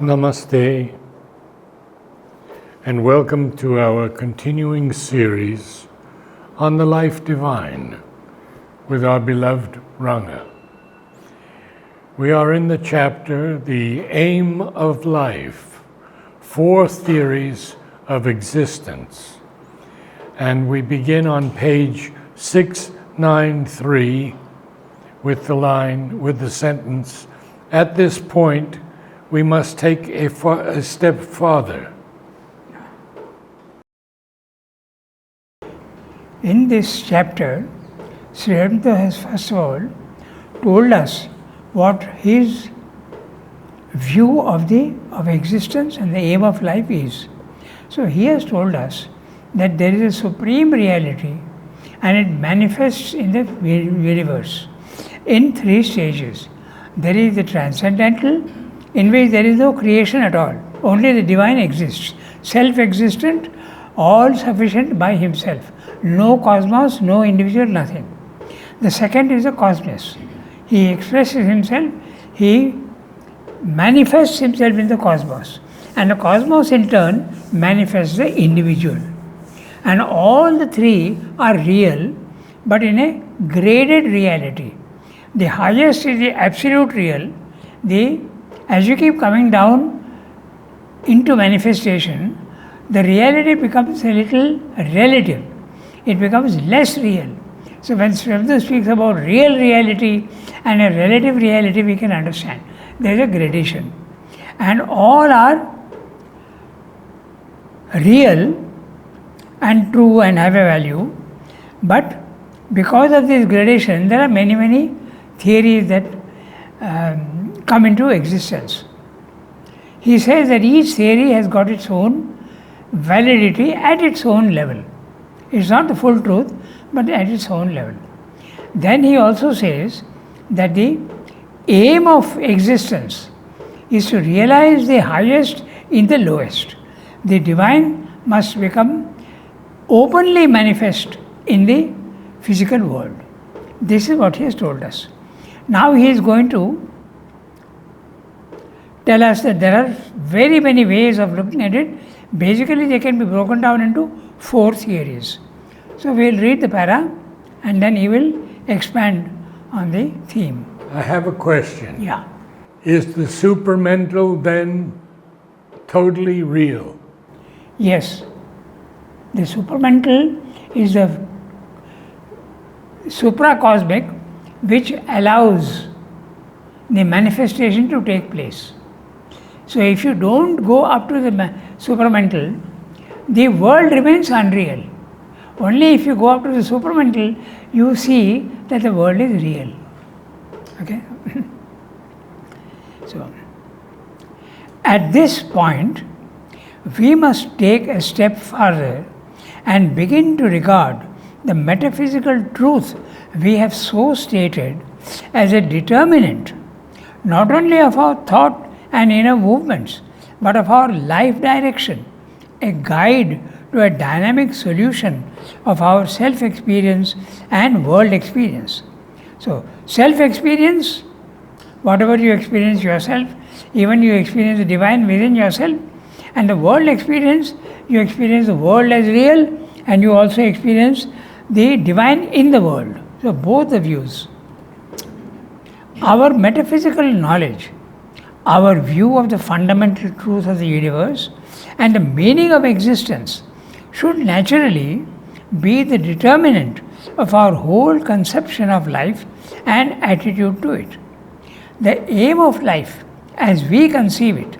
Namaste, and welcome to our continuing series on the life divine with our beloved Ranga. We are in the chapter, The Aim of Life, 4 Theories of Existence. And we begin on page 693 with the sentence, "At this point, we must take a step farther." In this chapter, Sri Ranganath has first of all told us what his view of existence and the aim of life is. So he has told us that there is a supreme reality and it manifests in the universe in 3 stages. There is the transcendental, in which there is no creation at all. Only the divine exists, self-existent, all-sufficient by himself. No cosmos, no individual, nothing. The second is the cosmos. He expresses himself, he manifests himself in the cosmos. And the cosmos in turn manifests the individual. And all the 3 are real, but in a graded reality. The highest is the absolute real. As you keep coming down into manifestation, the reality becomes a little relative. It becomes less real. So when Sri Ranganath speaks about real reality and a relative reality, we can understand. There is a gradation. And all are real and true and have a value. But because of this gradation, there are many, many theories that come into existence. He says that each theory has got its own validity at its own level. It's not the full truth, but at its own level. Then he also says that the aim of existence is to realize the highest in the lowest. The divine must become openly manifest in the physical world. This is what he has told us. Now he is going to tell us that there are very many ways of looking at it. Basically, they can be broken down into 4 theories. So we will read the para and then he will expand on the theme. I have a question. Yeah. Is the supramental then totally real? Yes. The supramental is the supracosmic which allows the manifestation to take place. So if you don't go up to the supramental, the world remains unreal. Only if you go up to the supramental, you see that the world is real. Okay? So, at this point, we must take a step further and begin to regard the metaphysical truth we have so stated as a determinant, not only of our thought and inner movements, but of our life direction, a guide to a dynamic solution of our self-experience and world experience. So, self-experience, whatever you experience yourself, even you experience the divine within yourself, and the world experience, you experience the world as real, and you also experience the divine in the world. So, both the views. Our metaphysical knowledge, our view of the fundamental truth of the universe and the meaning of existence should naturally be the determinant of our whole conception of life and attitude to it. The aim of life, as we conceive it,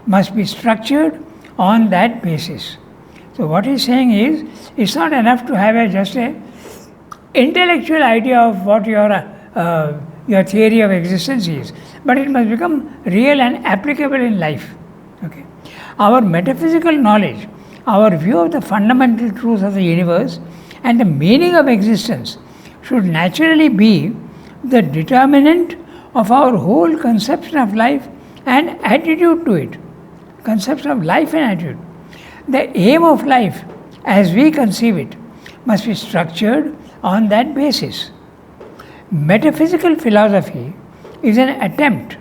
must be structured on that basis. So what he's saying is, it's not enough to have just a intellectual idea of what your theory of existence is, but it must become real and applicable in life. Okay. Our metaphysical knowledge, our view of the fundamental truth of the universe and the meaning of existence should naturally be the determinant of our whole conception of life and attitude to it. Conception of life and attitude. The aim of life, as we conceive it, must be structured on that basis. Metaphysical philosophy is an attempt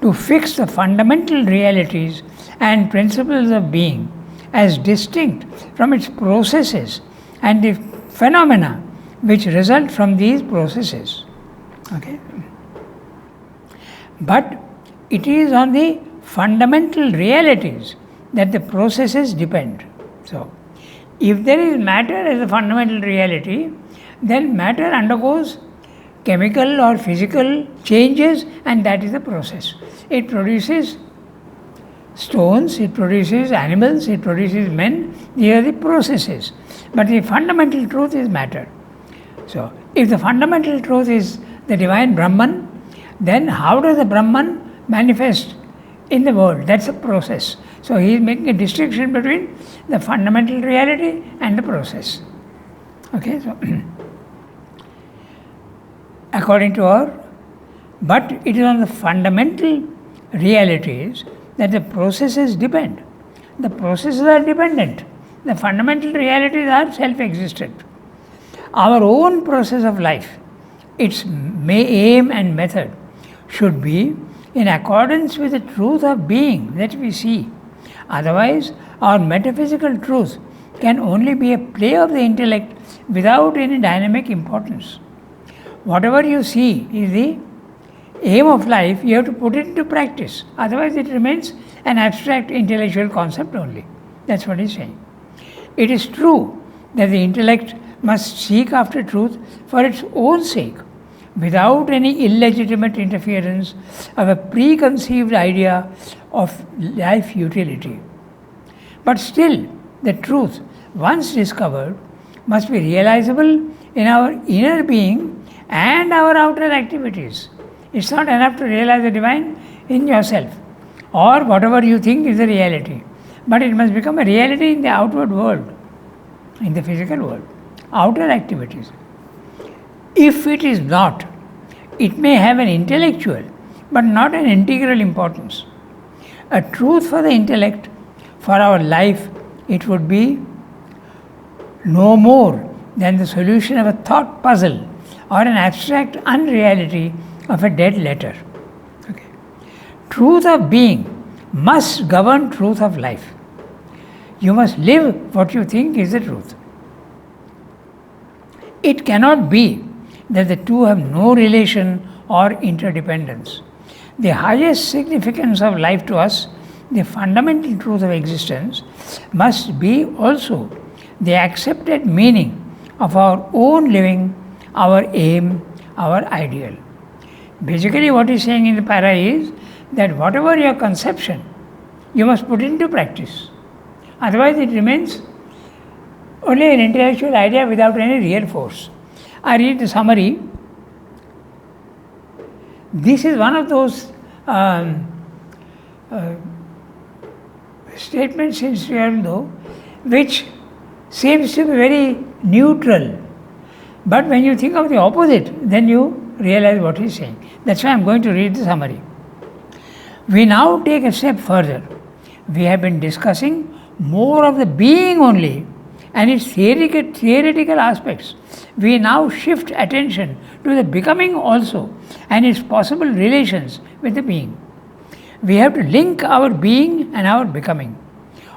to fix the fundamental realities and principles of being as distinct from its processes and the phenomena which result from these processes. Okay? But it is on the fundamental realities that the processes depend. So, if there is matter as a fundamental reality, then matter undergoes chemical or physical changes, and that is the process. It produces stones, it produces animals, it produces men. These are the processes. But the fundamental truth is matter. So, if the fundamental truth is the divine Brahman, then how does the Brahman manifest in the world? That's a process. So, he is making a distinction between the fundamental reality and the process. Okay, so according to our, but it is on the fundamental realities that the processes depend. The processes are dependent. The fundamental realities are self-existent. Our own process of life, its aim and method should be in accordance with the truth of being that we see. Otherwise, our metaphysical truth can only be a play of the intellect without any dynamic importance. Whatever you see is the aim of life, you have to put it into practice. Otherwise, it remains an abstract intellectual concept only. That's what he's saying. It is true that the intellect must seek after truth for its own sake, without any illegitimate interference of a preconceived idea of life utility. But still, the truth, once discovered, must be realizable in our inner being and our outer activities. It's not enough to realize the divine in yourself or whatever you think is the reality, but it must become a reality in the outward world, in the physical world, outer activities. If it is not, it may have an intellectual but not an integral importance. A truth for the intellect, for our life, it would be no more than the solution of a thought puzzle or an abstract unreality of a dead letter. Okay. Truth of being must govern truth of life. You must live what you think is the truth. It cannot be that the two have no relation or interdependence. The highest significance of life to us, the fundamental truth of existence, must be also the accepted meaning of our own living, our aim, our ideal. Basically, what he's saying in the para is that whatever your conception, you must put into practice. Otherwise, it remains only an intellectual idea without any real force. I read the summary. This is one of those statements in Sri Aurobindo which seems to be very neutral. But when you think of the opposite, then you realize what he's saying. That's why I'm going to read the summary. We now take a step further. We have been discussing more of the being only and its theoretical aspects. We now shift attention to the becoming also and its possible relations with the being. We have to link our being and our becoming.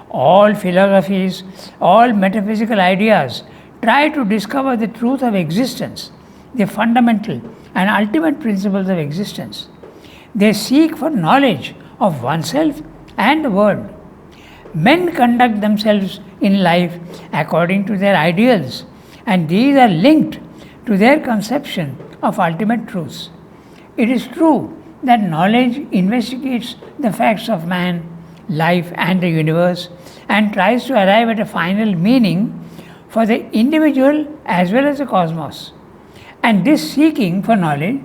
All philosophies, all metaphysical ideas try to discover the truth of existence, the fundamental and ultimate principles of existence. They seek for knowledge of oneself and the world. Men conduct themselves in life according to their ideals, and these are linked to their conception of ultimate truths. It is true that knowledge investigates the facts of man, life, and the universe, and tries to arrive at a final meaning for the individual as well as the cosmos. And this seeking for knowledge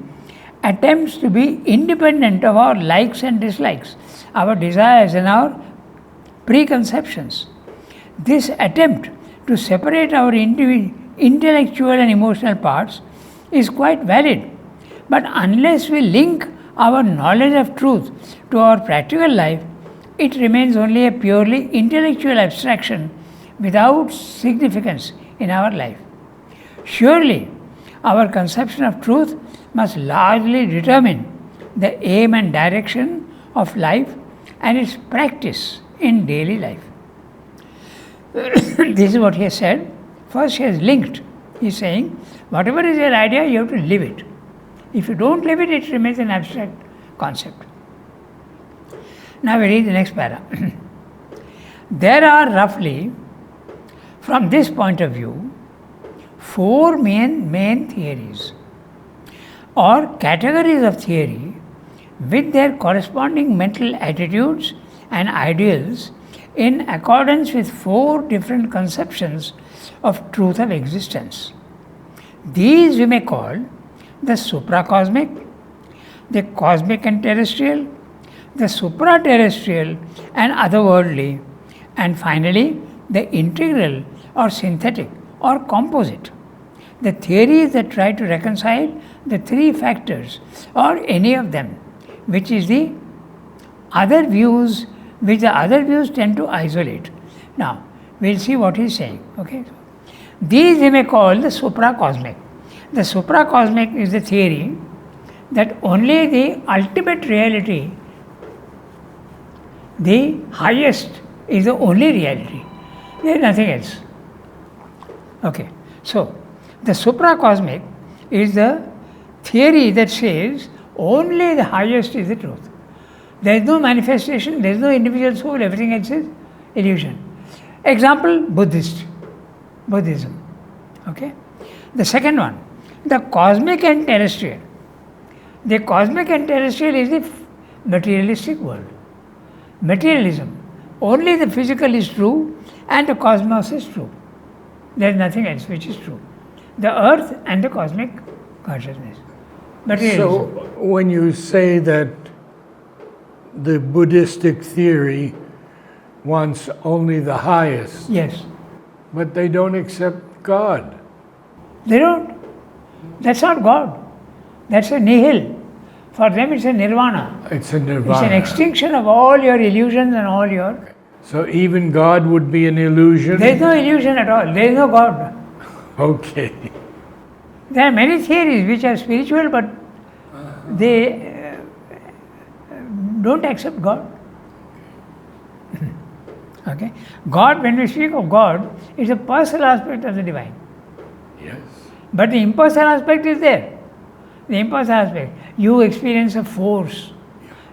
attempts to be independent of our likes and dislikes, our desires and our preconceptions. This attempt to separate our intellectual and emotional parts is quite valid, but unless we link our knowledge of truth to our practical life, it remains only a purely intellectual abstraction without significance in our life. Surely, our conception of truth must largely determine the aim and direction of life and its practice in daily life. This is what he has said. First, he has linked. He is saying, whatever is your idea, you have to live it. If you don't live it, it remains an abstract concept. Now we read the next para. There are roughly, from this point of view, 4 main theories or categories of theory with their corresponding mental attitudes and ideals in accordance with 4 different conceptions of truth of existence. These we may call the supracosmic, the cosmic and terrestrial, the supra-terrestrial and otherworldly, and finally the integral or synthetic or composite. The theories that try to reconcile the 3 factors or any of them, which is the other views, which the other views tend to isolate. Now, we will see what he is saying. Okay? These we may call the supracosmic. The supracosmic is the theory that only the ultimate reality, the highest, is the only reality. There is nothing else. Okay. So, the supracosmic is the theory that says only the highest is the truth. There is no manifestation, there is no individual soul, everything else is illusion. Example, Buddhism. Okay. The second one, the cosmic and terrestrial. The cosmic and terrestrial is the materialistic world. Materialism. Only the physical is true and the cosmos is true. There is nothing else which is true. The earth and the cosmic consciousness. Materialism. So, when you say that the Buddhistic theory wants only the highest, yes. but they don't accept God. They don't. That's not God. That's a nihil. For them it's a nirvana. It's a nirvana. It's an extinction of all your illusions and all your... So even God would be an illusion? There is no illusion at all. There is no God. Okay. There are many theories which are spiritual, but they don't accept God. Okay? God, when we speak of God, is a personal aspect of the divine. Yes. But the impersonal aspect is there. The impersonal aspect. You experience a force.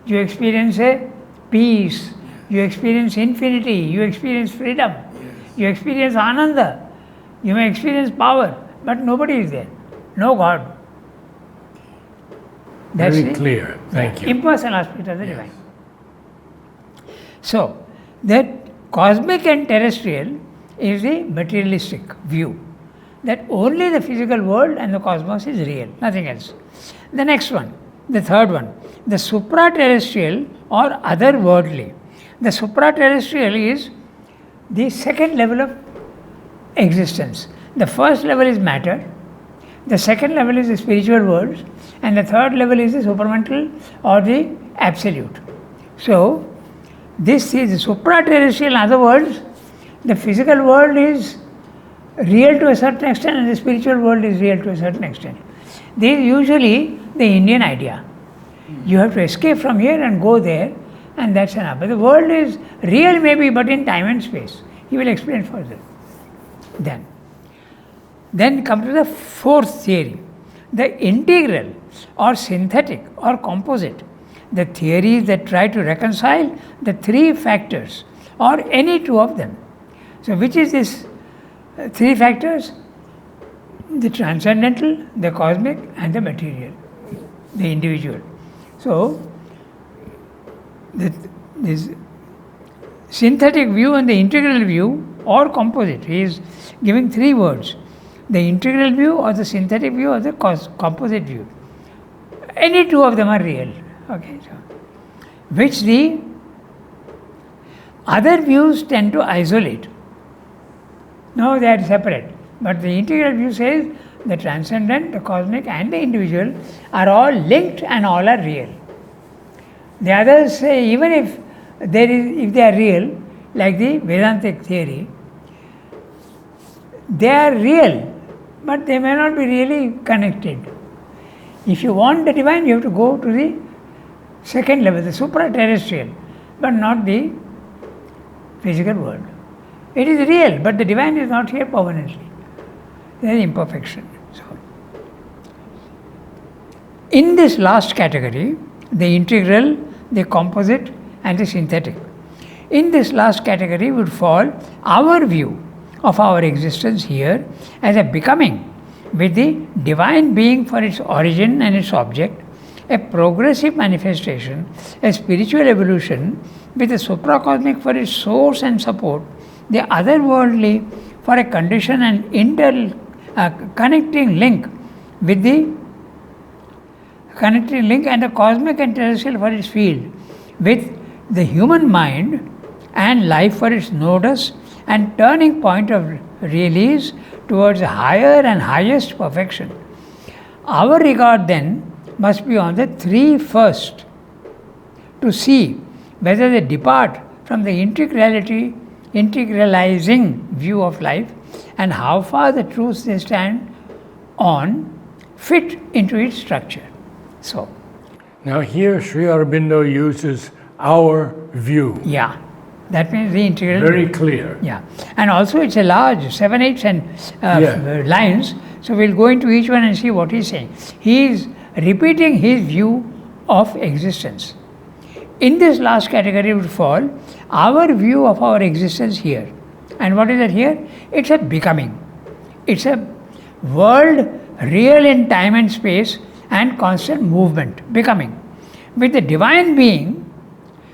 You experience a peace. You experience infinity. You experience freedom. You experience ananda. You may experience power. But nobody is there. No God. That's Very clear. Thank you. Impersonal aspect of the divine. So, that cosmic and terrestrial is the materialistic view. That only the physical world and the cosmos is real, nothing else. The next one, the third one, the supra-terrestrial or otherworldly. The supra-terrestrial is the second level of existence. The first level is matter, the second level is the spiritual world, and the third level is the supramental or the absolute. So, this is the supra-terrestrial. In other words, the physical world is real to a certain extent and the spiritual world is real to a certain extent. This is usually the Indian idea. You have to escape from here and go there, and that's enough. But the world is real maybe, but in time and space. He will explain further. Then come to the fourth theory, the integral or synthetic or composite. The theories that try to reconcile the 3 factors or any 2 of them. So which is this 3 factors? The transcendental, the cosmic and the material, the individual. So, this synthetic view and the integral view or composite, he is giving 3 words. The integral view or the synthetic view or the composite view. Any 2 of them are real. Okay, so, which the other views tend to isolate. No, they are separate. But the integral view says the transcendent, the cosmic and the individual are all linked and all are real. The others say even if they are real, like the Vedantic theory, they are real, but they may not be really connected. If you want the divine, you have to go to the second level, the supra-terrestrial, but not the physical world. It is real, but the divine is not here permanently. There is imperfection. So, in this last category, the integral, the composite, and the synthetic. In this last category would fall our view of our existence here as a becoming with the divine being for its origin and its object, a progressive manifestation, a spiritual evolution with the supracosmic for its source and support, the otherworldly for a condition and connecting link with the connecting link, and the cosmic and terrestrial for its field, with the human mind and life for its nodus and turning point of release towards higher and highest perfection. Our regard then must be on the three first, to see whether they depart from the integralizing view of life, and how far the truths they stand on fit into its structure. So, now here Sri Aurobindo uses our view. Yeah, that means the integral. Very clear. Yeah, and also it's a large 7/8 and lines. So we'll go into each one and see what he's saying. He is repeating his view of existence. In this last category would fall our view of our existence here. And what is it here? It's a becoming. It's a world real in time and space and constant movement, becoming, with the divine being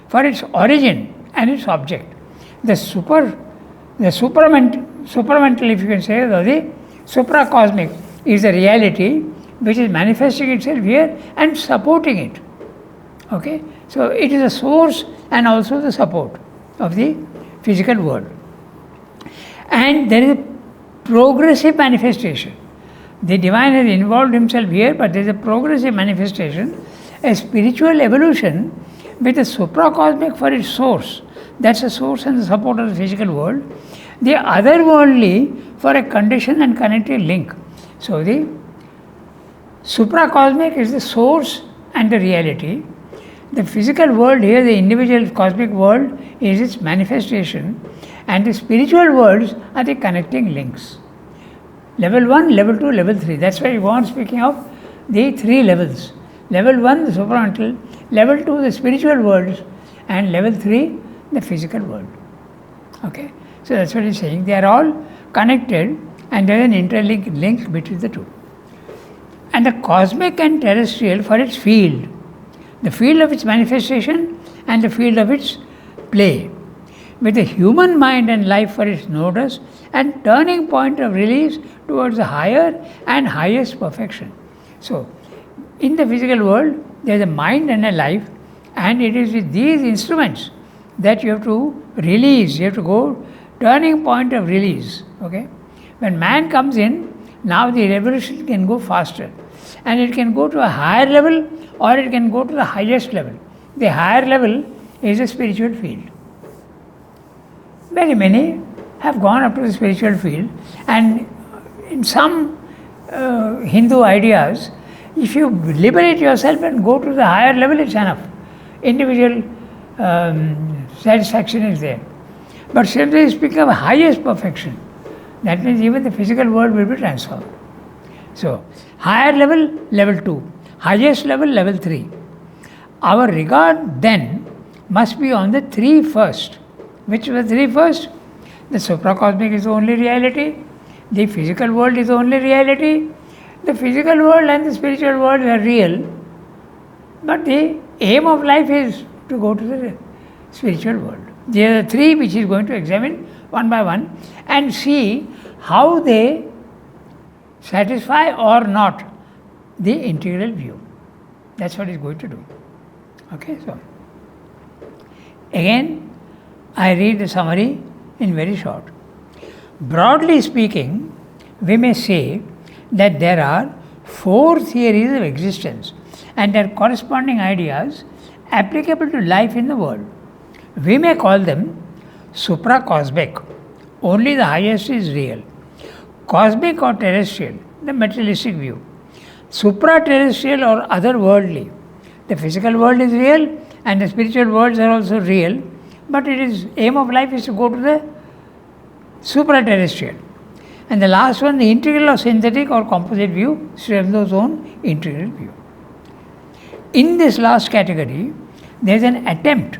for its origin and its object. The supramental, if you can say, or the supracosmic is the reality which is manifesting itself here and supporting it. Okay? So it is a source and also the support of the physical world. And there is a progressive manifestation. The divine has involved himself here, but there is a progressive manifestation, a spiritual evolution with a supracosmic for its source. That's the source and the support of the physical world. The otherworldly for a condition and connected link. So the supracosmic is the source and the reality. The physical world here, the individual cosmic world, is its manifestation, and the spiritual worlds are the connecting links. Level 1, level 2, level 3. That's why you go on speaking of the three levels. Level 1, the supramental, level 2, the spiritual worlds, and level 3, the physical world. Okay? So that's what he's saying. They are all connected, and there is an interlink link between the two. And the cosmic and terrestrial for its field, the field of its manifestation and the field of its play, with the human mind and life for its nodus and turning point of release towards the higher and highest perfection. So, in the physical world, there is a mind and a life, and it is with these instruments that you have to release, you have to go turning point of release. Okay? When man comes in, now the revolution can go faster, and it can go to a higher level or it can go to the highest level. The higher level is a spiritual field. Very many have gone up to the spiritual field, and in some Hindu ideas, if you liberate yourself and go to the higher level, it's enough. Individual satisfaction is there. But simply speaking of highest perfection, that means even the physical world will be transformed. So, higher level, level 2. Highest level, level 3. Our regard then must be on the three first. Which were the three first? The supracosmic is the only reality. The physical world is the only reality. The physical world and the spiritual world are real. But the aim of life is to go to the spiritual world. There are three which he is going to examine one by one and see how they satisfy or not the integral view. That's what he is going to do. Okay, so again, I read the summary in very short. Broadly speaking, we may say that there are four theories of existence and their corresponding ideas applicable to life in the world. We may call them supracosmic, only the highest is real; cosmic or terrestrial, the materialistic view; supra-terrestrial or otherworldly, The physical world is real and the spiritual worlds are also real, but aim of life is to go to the supra-terrestrial. And the last one, the integral or synthetic or composite view, Sri Aurobindo's own integral view. In this last category, there is an attempt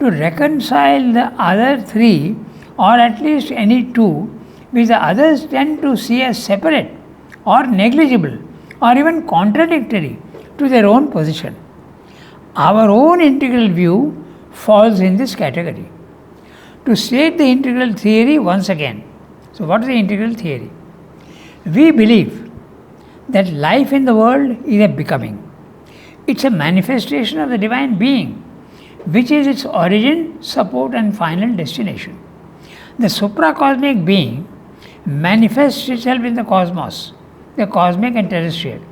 to reconcile the other three, or at least any two, which the others tend to see as separate or negligible or even contradictory to their own position. Our own integral view falls in this category. To state the integral theory once again. So, what is the integral theory? We believe that life in the world is a becoming. It's a manifestation of the divine being, which is its origin, support, and final destination. The supracosmic being manifests itself in the cosmos, the cosmic and terrestrial,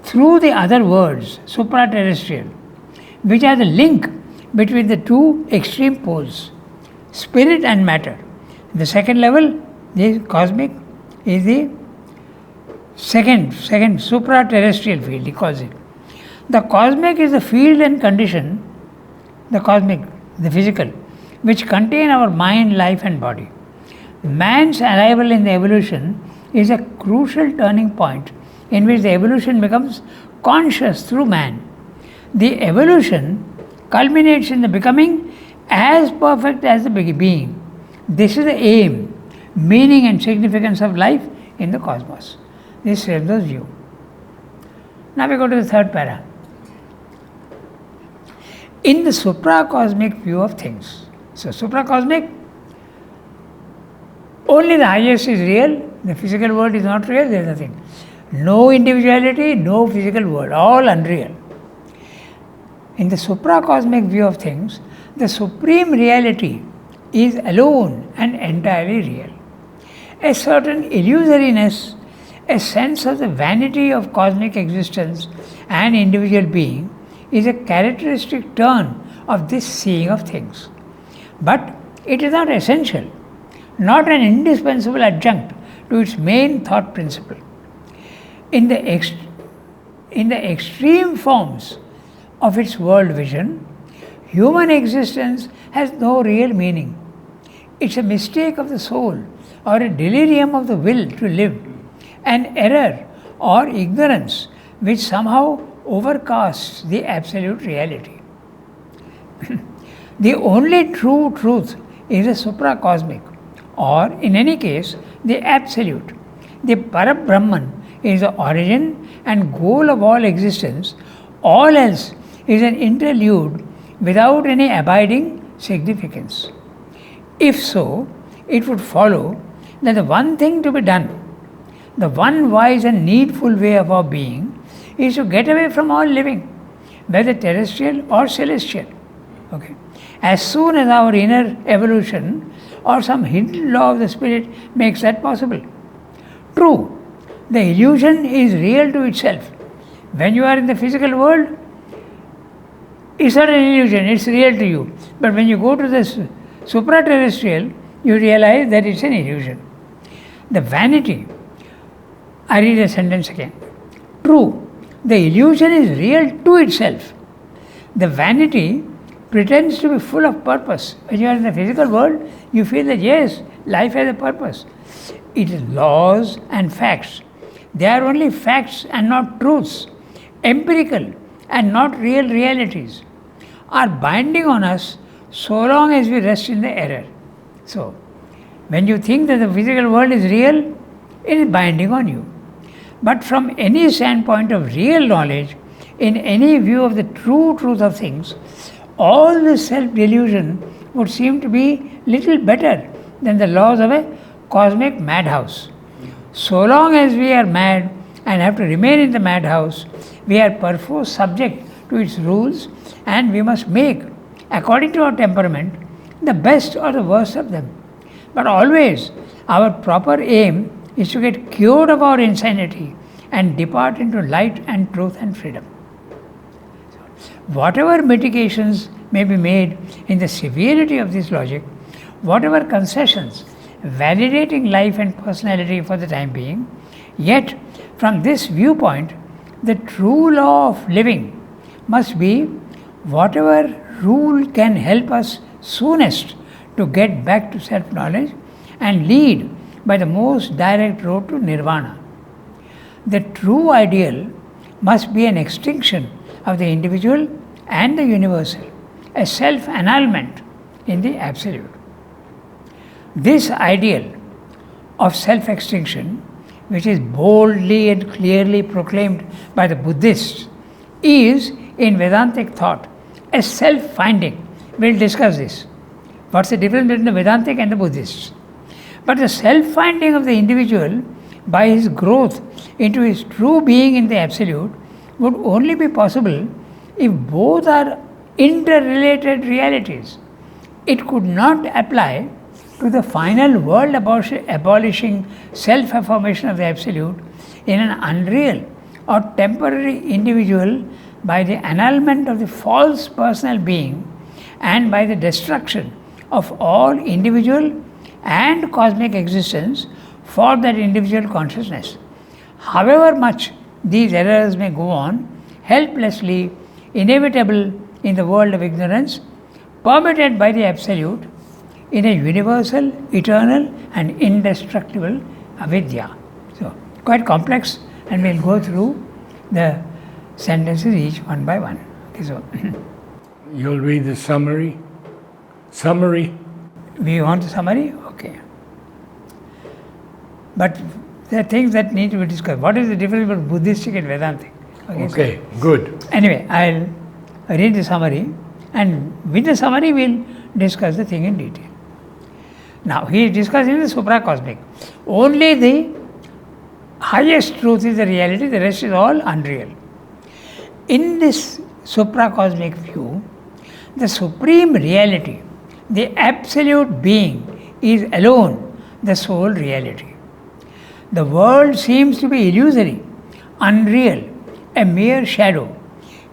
through the other worlds, supra-terrestrial, which are the link between the two extreme poles, spirit and matter. The second level, the cosmic, is the second supra-terrestrial field, he calls it. The cosmic is the field and condition, the cosmic, the physical, which contain our mind, life and body. Man's arrival in the evolution is a crucial turning point in which the evolution becomes conscious through man. The evolution culminates in the becoming as perfect as the being. This is the aim, meaning and significance of life in the cosmos. This is Sri Aurobindo's view. Now we go to the third para. In the supracosmic view of things. So supracosmic, only the highest is real, the physical world is not real, there is nothing. No individuality, no physical world, all unreal. In the supracosmic view of things, the supreme reality is alone and entirely real. A certain illusoriness, a sense of the vanity of cosmic existence and individual being is a characteristic turn of this seeing of things. But it is not essential, not an indispensable adjunct to its main thought principle. In the extreme forms of its world vision, human existence has no real meaning. It's a mistake of the soul or a delirium of the will to live, an error or ignorance which somehow overcasts the absolute reality. The only true truth is a supracosmic, or in any case, the absolute. The Parabrahman is the origin and goal of all existence. All else is an interlude without any abiding significance. If so, it would follow that the one thing to be done, the one wise and needful way of our being, is to get away from all living, whether terrestrial or celestial. Okay. As soon as our inner evolution or some hidden law of the spirit makes that possible. True, the illusion is real to itself. When you are in the physical world, it's not an illusion, it's real to you. But when you go to the supra-terrestrial, you realize that it's an illusion. The vanity, I read a sentence again. True, the illusion is real to itself. The vanity pretends to be full of purpose. When you are in the physical world, you feel that yes, life has a purpose. It is laws and facts. They are only facts and not truths. Empirical and not real realities are binding on us so long as we rest in the error. So, when you think that the physical world is real, it is binding on you. But from any standpoint of real knowledge, in any view of the true truth of things, all this self-delusion would seem to be little better than the laws of a cosmic madhouse. So long as we are mad and have to remain in the madhouse, we are perforce subject to its rules, and we must make, according to our temperament, the best or the worst of them. But always our proper aim is to get cured of our insanity and depart into light and truth and freedom. Whatever mitigations may be made in the severity of this logic, whatever concessions validating life and personality for the time being, yet from this viewpoint, the true law of living must be whatever rule can help us soonest to get back to self-knowledge and lead by the most direct road to nirvana. The true ideal must be an extinction of the individual and the universal, a self-annulment in the absolute. This ideal of self-extinction, which is boldly and clearly proclaimed by the Buddhists, is in Vedantic thought a self-finding. We'll discuss this. What's the difference between the Vedantic and the Buddhists? But the self-finding of the individual by his growth into his true being in the Absolute would only be possible if both are interrelated realities. It could not apply to the final world abolishing self-affirmation of the Absolute in an unreal or temporary individual by the annulment of the false personal being and by the destruction of all individual and cosmic existence for that individual consciousness. However much these errors may go on, helplessly inevitable in the world of ignorance, permitted by the Absolute in a universal, eternal and indestructible avidya. So, quite complex, and we'll go through the sentences each one by one. Okay, so You'll read the summary? Summary? we want a summary? Okay. But there are things that need to be discussed. What is the difference between Buddhistic and Vedantic? Okay, good. Anyway, I'll read the summary, and with the summary we'll discuss the thing in detail. Now, he is discussing the supracosmic. Only the highest truth is the reality, the rest is all unreal. In this supracosmic view, the supreme reality, the absolute being, is alone the sole reality. The world seems to be illusory, unreal, a mere shadow.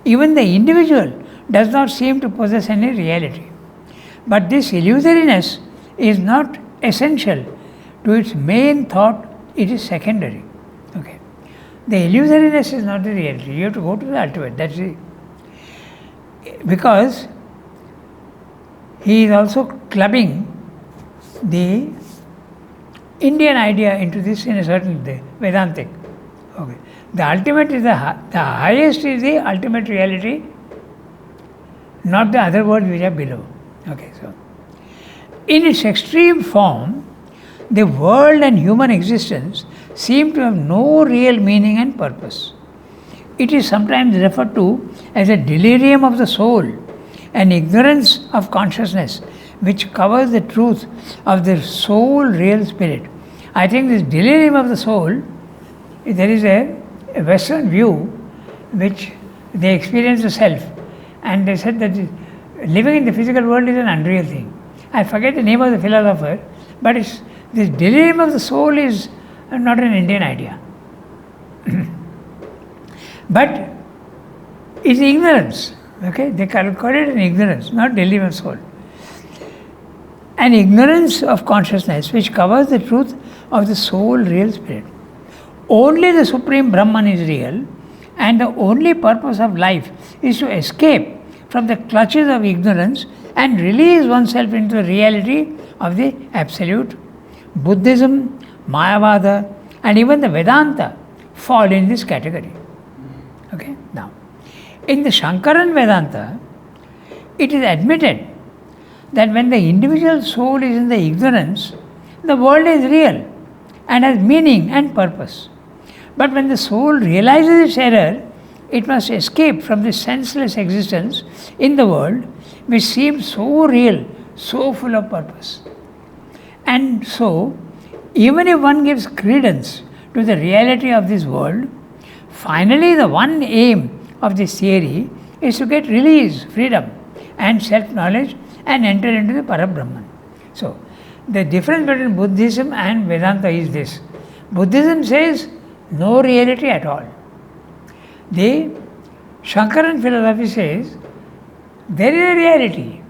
Even the individual does not seem to possess any reality. But this illusoriness is not essential to its main thought, it is secondary. Okay. The illusoriness is not the reality. You have to go to the ultimate. That's it. Because he is also clubbing the Indian idea into this in a certain way, Vedantic. Okay. The ultimate is the highest is the ultimate reality, not the other worlds which are below. Okay, so in its extreme form, the world and human existence seem to have no real meaning and purpose. It is sometimes referred to as a delirium of the soul, an ignorance of consciousness which covers the truth of the sole real spirit. I think this delirium of the soul, there is a Western view which they experience the self, and they said that living in the physical world is an unreal thing. I forget the name of the philosopher, but it's, this delirium of the soul is not an Indian idea. But it's ignorance. Okay, they call it an ignorance, not delirium of soul. An ignorance of consciousness which covers the truth of the sole real spirit. Only the Supreme Brahman is real, and the only purpose of life is to escape from the clutches of ignorance and release oneself into the reality of the Absolute. Buddhism, Mayavada, and even the Vedanta fall in this category. Okay, now, in the Shankaran Vedanta, it is admitted that when the individual soul is in the ignorance, the world is real and has meaning and purpose. But when the soul realizes its error, it must escape from this senseless existence in the world which seems so real, so full of purpose. And so, even if one gives credence to the reality of this world, finally the one aim of this theory is to get release, freedom and self-knowledge and enter into the Parabrahman. So, the difference between Buddhism and Vedanta is this. Buddhism says no reality at all. The Shankaran philosophy says there is a reality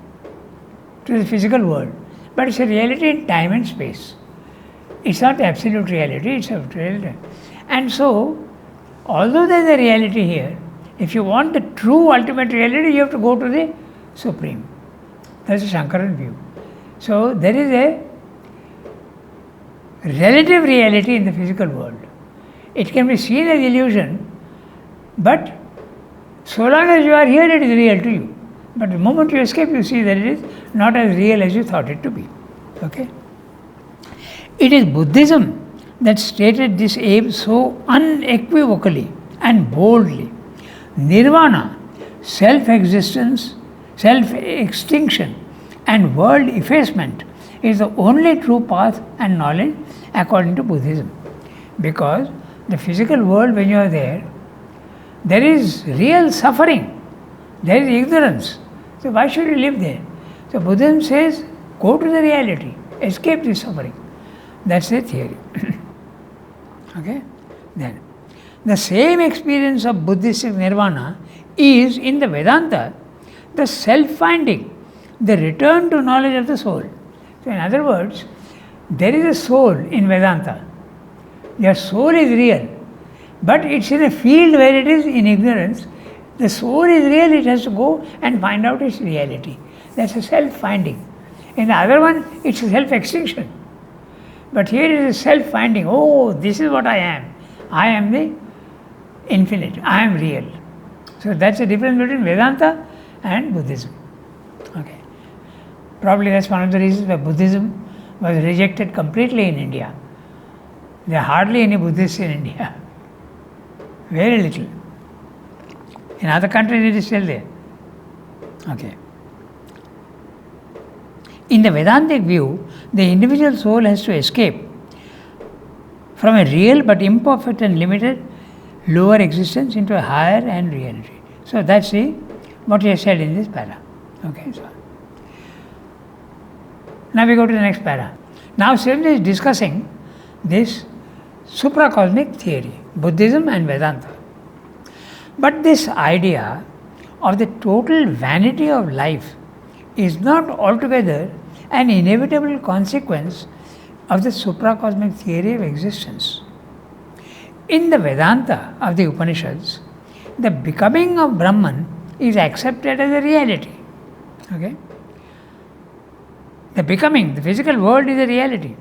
to the physical world, but it's a reality in time and space. It's not absolute reality, it's a reality. And so, although there is a reality here, If you want the true ultimate reality, you have to go to the Supreme. That's the Shankaran view. So there is a relative reality in the physical world. It can be seen as illusion, but so long as you are here, it is real to you. But the moment you escape, you see that it is not as real as you thought it to be. Okay? It is Buddhism that stated this aim so unequivocally and boldly. Nirvana, self-existence, self-extinction, and world effacement is the only true path and knowledge according to Buddhism. Because the physical world, when you are there is real suffering, there is ignorance. So why should you live there? So Buddhism says, go to the reality, escape this suffering. That's the theory. Okay? Then, the same experience of Buddhistic nirvana is in the Vedanta, the self-finding, the return to knowledge of the soul. So in other words, there is a soul in Vedanta. Your soul is real, but it's in a field where it is in ignorance. The soul is real, it has to go and find out its reality. That's a self-finding. In the other one, it's a self-extinction. But here it is a self-finding. Oh, this is what I am. I am the infinite. I am real. So that's the difference between Vedanta and Buddhism. Okay. Probably that's one of the reasons why Buddhism was rejected completely in India. There are hardly any Buddhists in India. Very little. In other countries it is still there. Okay. In the Vedantic view, the individual soul has to escape from a real but imperfect and limited lower existence into a higher and reality. So that's what he has said in this para. Okay, so now we go to the next para. Now Srimad is discussing this supracosmic theory, Buddhism and Vedanta. But this idea of the total vanity of life is not altogether an inevitable consequence of the supracosmic theory of existence. In the Vedanta of the Upanishads, the becoming of Brahman is accepted as a reality. Okay? The becoming, the physical world is a reality.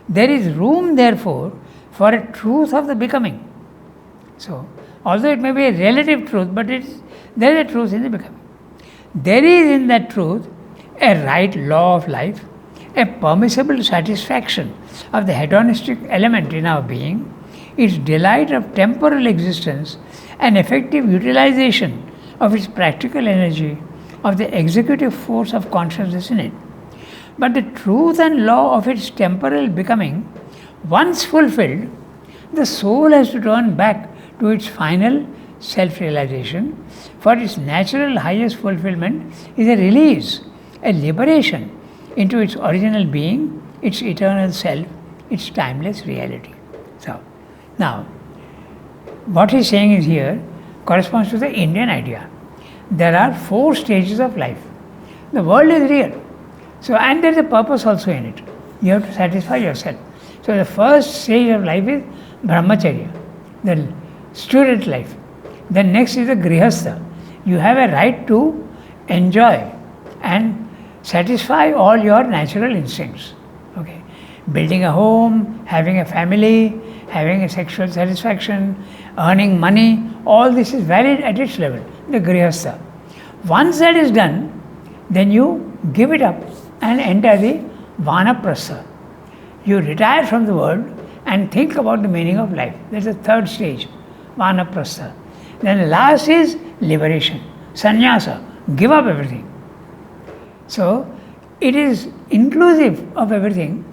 There is room, therefore, for a truth of the becoming. So, although it may be a relative truth, but there is a truth in the becoming. There is in that truth a right law of life, a permissible satisfaction of the hedonistic element in our being, its delight of temporal existence, an effective utilization of its practical energy, of the executive force of consciousness in it. But the truth and law of its temporal becoming, once fulfilled, the soul has to turn back to its final self-realization, for its natural highest fulfillment is a release, a liberation into its original being, its eternal self, its timeless reality. So, now, what he is saying is here corresponds to the Indian idea. There are 4 stages of life. The world is real. So, and there is a purpose also in it. You have to satisfy yourself. So, the first stage of life is brahmacharya, the student life. Then next is the grihastha. You have a right to enjoy and satisfy all your natural instincts. Okay, building a home, having a family, having a sexual satisfaction, earning money, all this is valid at its level, the grihastha. Once that is done, then you give it up and enter the vanaprastha. You retire from the world and think about the meaning of life. That's the third stage, vanaprastha. Then the last is liberation, sannyasa, give up everything. So, it is inclusive of everything.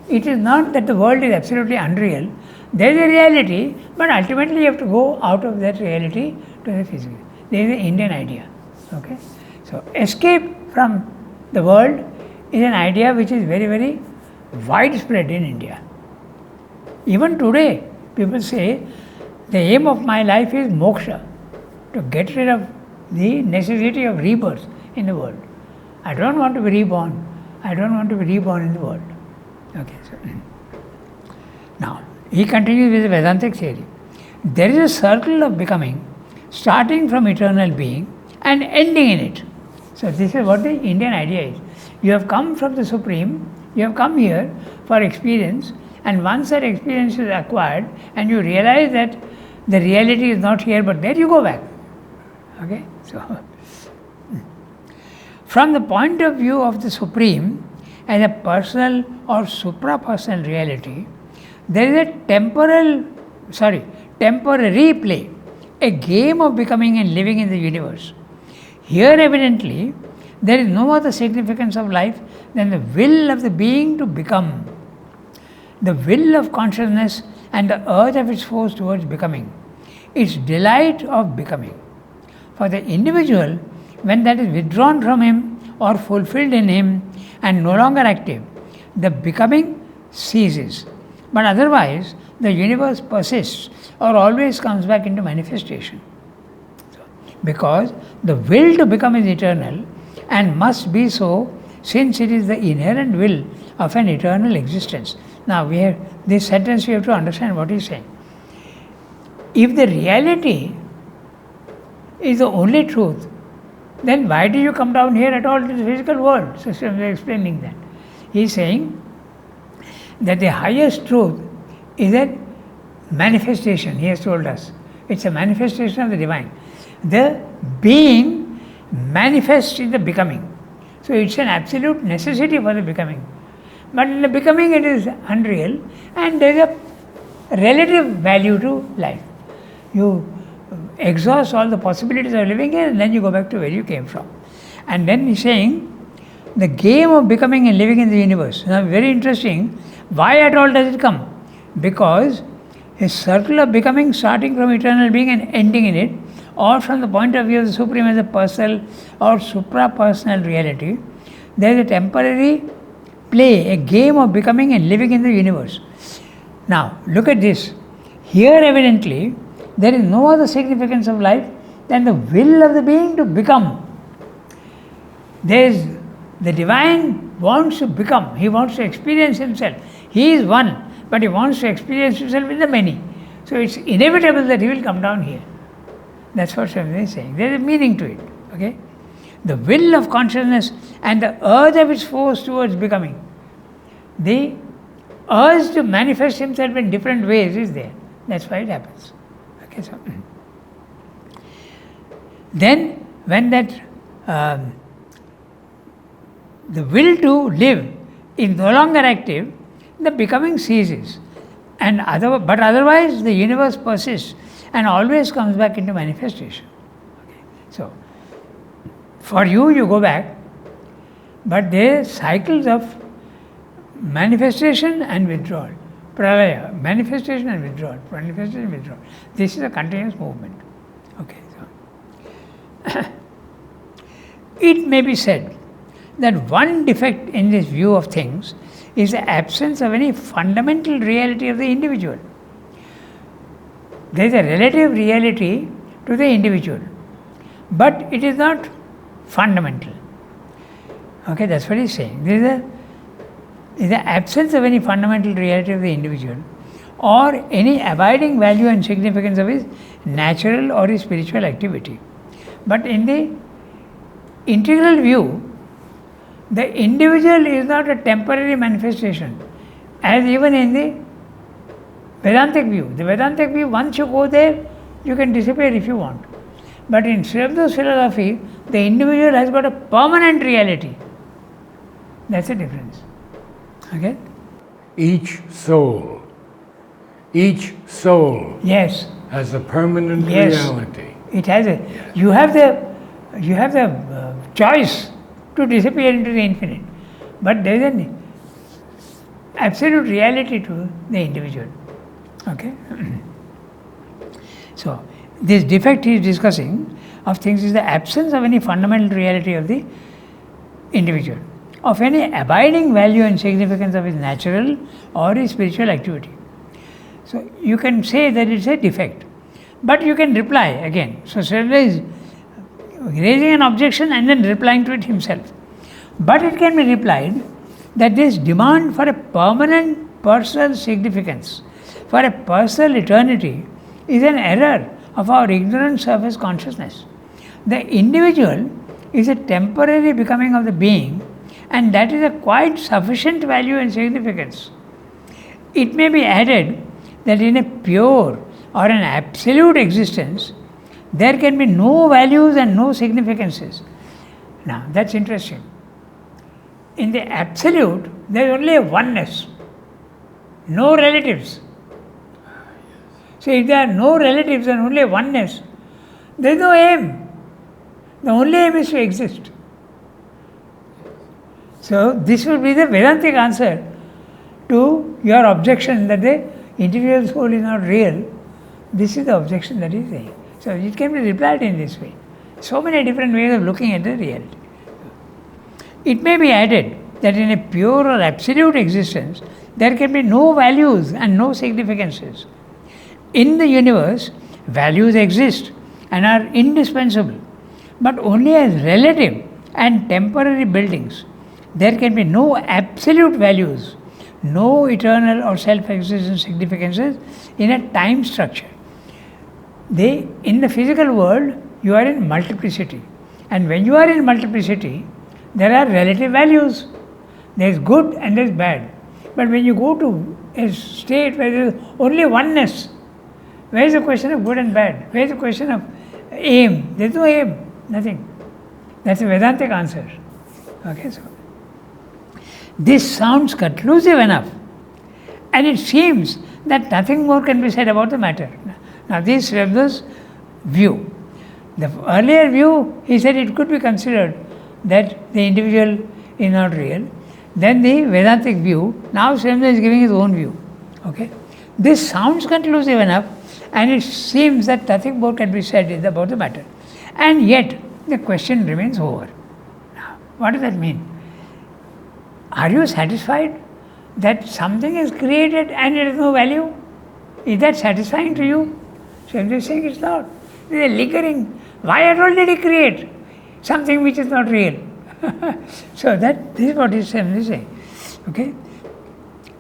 It is not that the world is absolutely unreal. There is a reality, but ultimately you have to go out of that reality to the physical. There is an Indian idea. Okay? So, escape from the world is an idea which is very, very widespread in India. Even today, people say, the aim of my life is moksha, to get rid of the necessity of rebirth in the world. I don't want to be reborn. I don't want to be reborn in the world. Okay, so now he continues with the Vedantic theory. There is a circle of becoming starting from eternal being and ending in it. So this is what the Indian idea is. You have come from the Supreme, you have come here for experience, and once that experience is acquired and you realize that the reality is not here but there, you go back. Okay? So from the point of view of the Supreme as a personal or supra-personal reality, there is a temporary play, a game of becoming and living in the universe. Here evidently, there is no other significance of life than the will of the being to become, the will of consciousness and the urge of its force towards becoming, its delight of becoming. For the individual, when that is withdrawn from him or fulfilled in him and no longer active, the becoming ceases. But otherwise, the universe persists or always comes back into manifestation. Because the will to become is eternal and must be so, since it is the inherent will of an eternal existence. Now, we have this sentence, you have to understand what he's saying. If the reality is the only truth, then why do you come down here at all to the physical world? So, we're explaining that. He's saying that the highest truth is a manifestation, he has told us. It's a manifestation of the divine. The being manifests in the becoming. So it's an absolute necessity for the becoming. But in the becoming it is unreal and there is a relative value to life. You exhaust all the possibilities of living here and then you go back to where you came from. And then he's saying the game of becoming and living in the universe. Now very interesting. Why at all does it come? Because a circle of becoming starting from eternal being and ending in it, or from the point of view of the Supreme as a personal or supra-personal reality, there is a temporary play, a game of becoming and living in the universe. Now, look at this. Here evidently, there is no other significance of life than the will of the being to become. The divine wants to become, he wants to experience himself. He is one, but he wants to experience himself in the many. So it's inevitable that he will come down here. That's what Swami is saying. There is a meaning to it. Okay? The will of consciousness and the urge of its force towards becoming. The urge to manifest himself in different ways is there. That's why it happens. Okay, so then when that the will to live is no longer active, the becoming ceases. But otherwise the universe persists and always comes back into manifestation. Okay. So, for you, you go back, but there are cycles of manifestation and withdrawal. Pralaya, manifestation and withdrawal, manifestation and withdrawal. This is a continuous movement. Okay. So it may be said that one defect in this view of things is the absence of any fundamental reality of the individual. There is a relative reality to the individual, but it is not fundamental. Okay, that's what he's saying. There is the absence of any fundamental reality of the individual or any abiding value and significance of his natural or his spiritual activity. But in the integral view, the individual is not a temporary manifestation, as even in the Vedantic view. The Vedantic view, once you go there, you can disappear if you want. But in Srivada's philosophy, the individual has got a permanent reality. That's the difference. Okay? Each soul yes, has a permanent yes, reality. It has a. You have the choice to disappear into the infinite, but there is an absolute reality to the individual. Okay. So this defect he is discussing of things is the absence of any fundamental reality of the individual, of any abiding value and significance of his natural or his spiritual activity. So you can say that it's a defect, but you can reply again. So Srila is raising an objection and then replying to it himself. But it can be replied that this demand for a permanent personal significance, for a personal eternity, is an error of our ignorant surface consciousness. The individual is a temporary becoming of the being, and that is a quite sufficient value and significance. It may be added that in a pure or an absolute existence, there can be no values and no significances. Now, that's interesting. In the absolute, there is only a oneness, no relatives. So, if there are no relatives and only a oneness, there is no aim. The only aim is to exist. So, this would be the Vedantic answer to your objection that the individual soul is not real. This is the objection that is there. So, it can be replied in this way. So many different ways of looking at the reality. It may be added that in a pure or absolute existence, there can be no values and no significances. In the universe, values exist and are indispensable, but only as relative and temporary buildings. There can be no absolute values, no eternal or self-existent significances in a time structure. In the physical world, you are in multiplicity. And when you are in multiplicity, there are relative values. There is good and there is bad. But when you go to a state where there is only oneness, where is the question of good and bad? Where is the question of aim? There is no aim, nothing. That's a Vedantic answer. Okay, so this sounds conclusive enough, and it seems that nothing more can be said about the matter. Now, this is Srebda's view. The earlier view, he said it could be considered that the individual is not real. Then the Vedantic view, now Srebda is giving his own view. Okay? This sounds conclusive enough, and it seems that nothing more can be said about the matter. And yet, the question remains over. Now, what does that mean? Are you satisfied that something is created and it has no value? Is that satisfying to you? Srebda is saying it's not. It is a lingering. Why at all did he create something which is not real? So this is what Srebda is saying. Okay?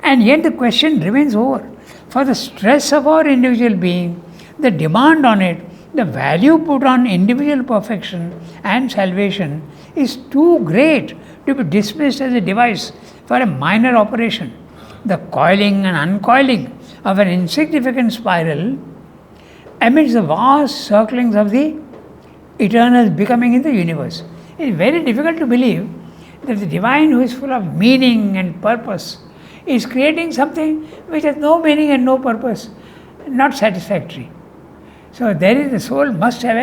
And yet the question remains over. For the stress of our individual being, the demand on it, the value put on individual perfection and salvation is too great to be dismissed as a device for a minor operation. The coiling and uncoiling of an insignificant spiral amidst the vast circlings of the eternal becoming in the universe. It is very difficult to believe that the divine, who is full of meaning and purpose, is creating something which has no meaning and no purpose, not satisfactory. So the soul must have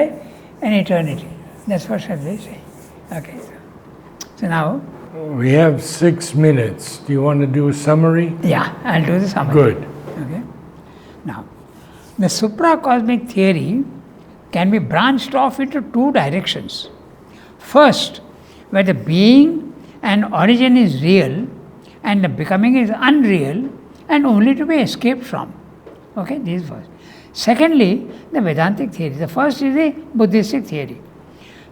an eternity. That's what Srebda is saying. Okay. So now we have 6 minutes. Do you want to do a summary? Yeah, I'll do the summary. Good. Okay. Now, the supracosmic theory can be branched off into two directions. First, where the being and origin is real and the becoming is unreal and only to be escaped from. Okay, this is first. Secondly, the Vedantic theory. The first is the Buddhistic theory.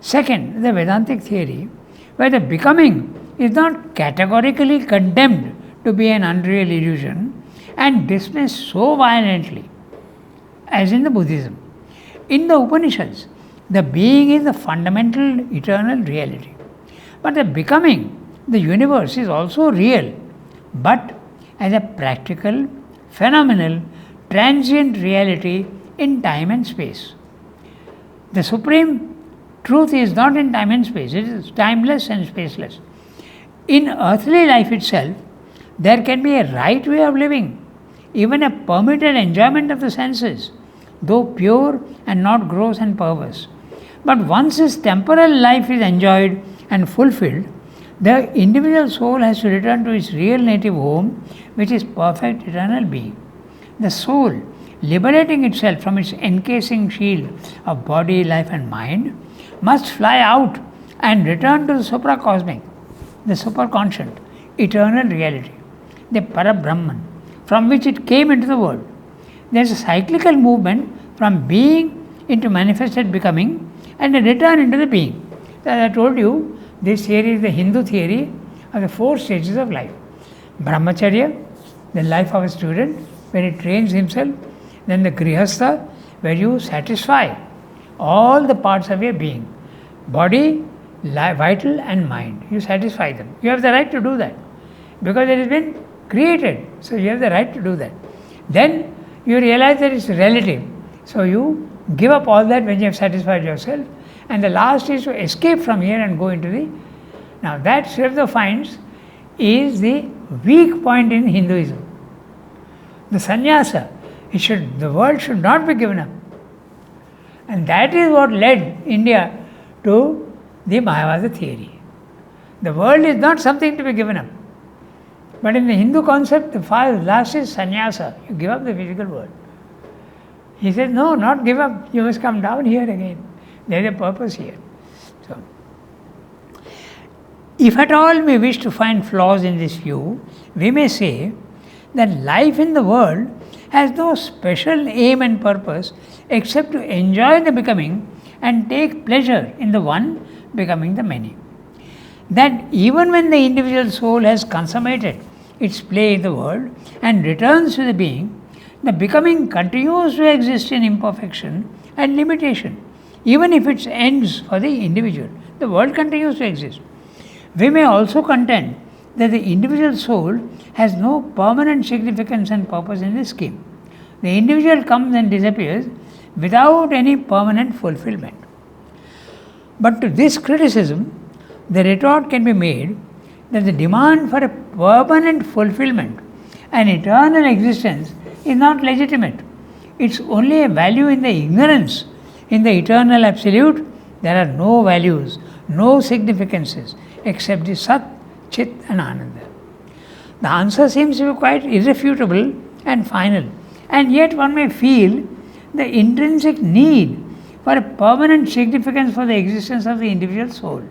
Second, the Vedantic theory, where the becoming is not categorically condemned to be an unreal illusion and dismissed so violently as in the Buddhism. In the Upanishads, the being is the fundamental eternal reality. But the becoming, the universe, is also real, but as a practical, phenomenal, transient reality in time and space. The supreme truth is not in time and space, it is timeless and spaceless. In earthly life itself, there can be a right way of living, even a permitted enjoyment of the senses, though pure and not gross and perverse. But once his temporal life is enjoyed and fulfilled, the individual soul has to return to its real native home, which is perfect eternal being. The soul, liberating itself from its encasing shield of body, life and mind, must fly out and return to the supracosmic, the superconscient, eternal reality, the Parabrahman, from which it came into the world. There is a cyclical movement from being into manifested becoming and a return into the being. As I told you, this theory is the Hindu theory of the 4 stages of life. Brahmacharya, the life of a student, where he trains himself. Then the Grihastha, where you satisfy all the parts of your being, body, vital and mind. You satisfy them. You have the right to do that because it has been created. So you have the right to do that. Then you realize that it's relative. So you give up all that when you have satisfied yourself. And the last is to escape from here and go into the... Now that Sri Aurobindo finds is the weak point in Hinduism. The sannyasa, the world should not be given up. And that is what led India to the Mayavada theory. The world is not something to be given up. But in the Hindu concept, the last is sannyasa. You give up the physical world. He says, no, not give up. You must come down here again. There is a purpose here. So, if at all we wish to find flaws in this view, we may say that life in the world has no special aim and purpose except to enjoy the becoming and take pleasure in the one becoming the many. That even when the individual soul has consummated its play in the world and returns to the being, the becoming continues to exist in imperfection and limitation. Even if it ends for the individual, the world continues to exist. We may also contend that the individual soul has no permanent significance and purpose in this scheme. The individual comes and disappears without any permanent fulfillment. But to this criticism, the retort can be made that the demand for a permanent fulfillment and eternal existence is not legitimate. It's only a value in the ignorance. In the eternal absolute, there are no values, no significances except the Sat, Chit and Ananda. The answer seems to be quite irrefutable and final, and yet one may feel the intrinsic need for a permanent significance for the existence of the individual soul.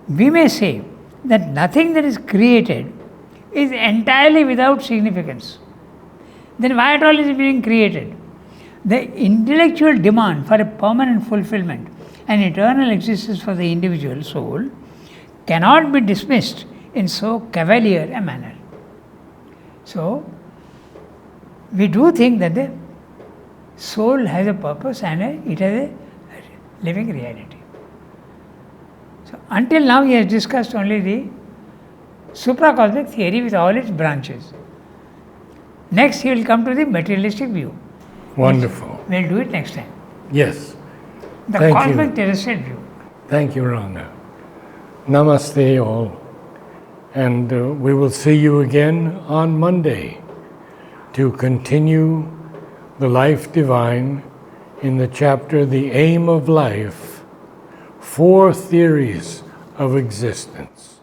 We may say that nothing that is created is entirely without significance. Then why at all is it being created? The intellectual demand for a permanent fulfillment and eternal existence for the individual soul cannot be dismissed in so cavalier a manner. So, we do think that the soul has a purpose and it has a living reality. So, until now he has discussed only the supracosmic theory with all its branches. Next he will come to the materialistic view. Wonderful. We'll do it next time. Yes. The Thank cosmic you. terrestrial view. Thank you, Ranga. Namaste all. And we will see you again on Monday to continue the life divine in the chapter The Aim of Life, 4 Theories of Existence.